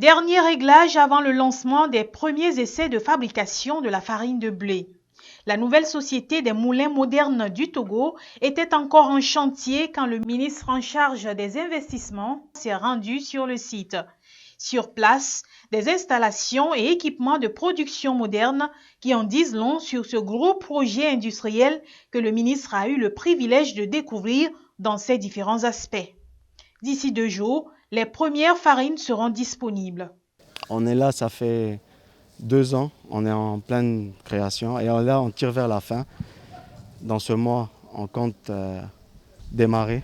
Dernier réglage avant le lancement des premiers essais de fabrication de la farine de blé. La nouvelle société des moulins modernes du Togo était encore en chantier quand le ministre en charge des investissements s'est rendu sur le site. Sur place, des installations et équipements de production moderne qui en disent long sur ce gros projet industriel que le ministre a eu le privilège de découvrir dans ses différents aspects. D'ici 2 jours, les premières farines seront disponibles. On est là, ça fait 2 ans, on est en pleine création et là on tire vers la fin. Dans ce mois, on compte démarrer.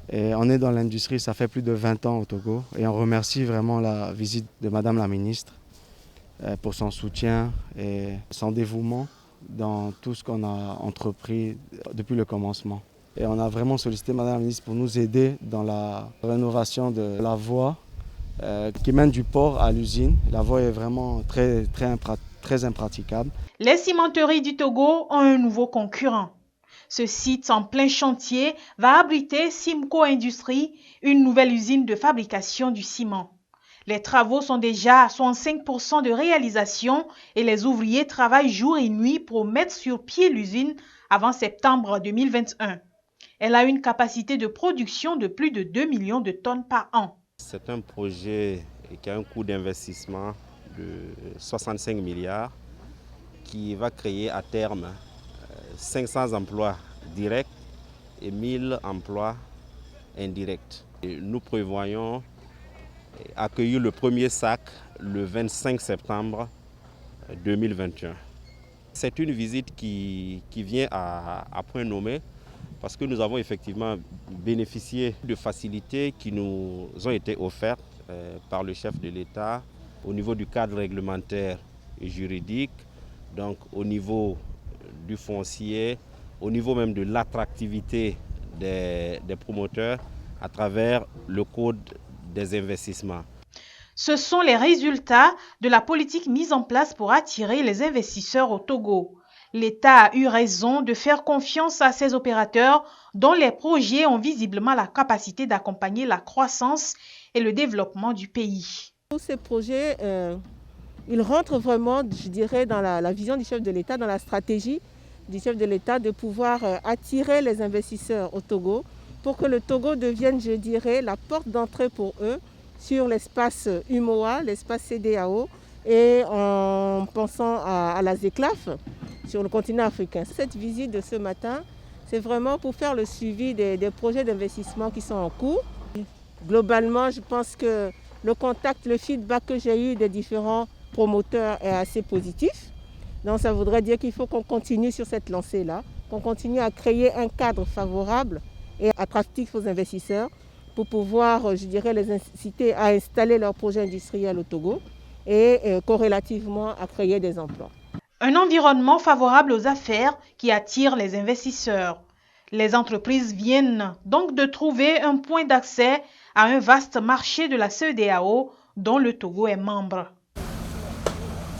Et on est dans l'industrie, ça fait plus de 20 ans au Togo et on remercie vraiment la visite de Madame la Ministre pour son soutien et son dévouement dans tout ce qu'on a entrepris depuis le commencement. Et on a vraiment sollicité Madame la Ministre pour nous aider dans la rénovation de la voie qui mène du port à l'usine. La voie est vraiment très impraticable. Les cimenteries du Togo ont un nouveau concurrent. Ce site en plein chantier va abriter Simco Industries, une nouvelle usine de fabrication du ciment. Les travaux sont déjà à 65% de réalisation et les ouvriers travaillent jour et nuit pour mettre sur pied l'usine avant septembre 2021. Elle a une capacité de production de plus de 2 millions de tonnes par an. C'est un projet qui a un coût d'investissement de 65 milliards qui va créer à terme 500 emplois directs et 1000 emplois indirects. Et nous prévoyons accueillir le premier sac le 25 septembre 2021. C'est une visite qui vient à point nommé parce que nous avons effectivement bénéficié de facilités qui nous ont été offertes par le chef de l'État au niveau du cadre réglementaire et juridique, donc au niveau du foncier, au niveau même de l'attractivité des promoteurs à travers le code des investissements. Ce sont les résultats de la politique mise en place pour attirer les investisseurs au Togo. L'État a eu raison de faire confiance à ces opérateurs dont les projets ont visiblement la capacité d'accompagner la croissance et le développement du pays. Tous ces projets, ils rentrent vraiment, je dirais, dans la vision du chef de l'État, dans la stratégie du chef de l'État de pouvoir attirer les investisseurs au Togo pour que le Togo devienne, je dirais, la porte d'entrée pour eux sur l'espace UMOA, l'espace CEDEAO et en pensant à la ZECLAF sur le continent africain. Cette visite de ce matin, c'est vraiment pour faire le suivi des projets d'investissement qui sont en cours. Globalement, je pense que le contact, le feedback que j'ai eu des différents promoteurs est assez positif. Donc ça voudrait dire qu'il faut qu'on continue sur cette lancée-là, qu'on continue à créer un cadre favorable et attractif aux investisseurs pour pouvoir, je dirais, les inciter à installer leurs projets industriels au Togo et corrélativement à créer des emplois. Un environnement favorable aux affaires qui attire les investisseurs. Les entreprises viennent donc de trouver un point d'accès à un vaste marché de la CEDEAO dont le Togo est membre.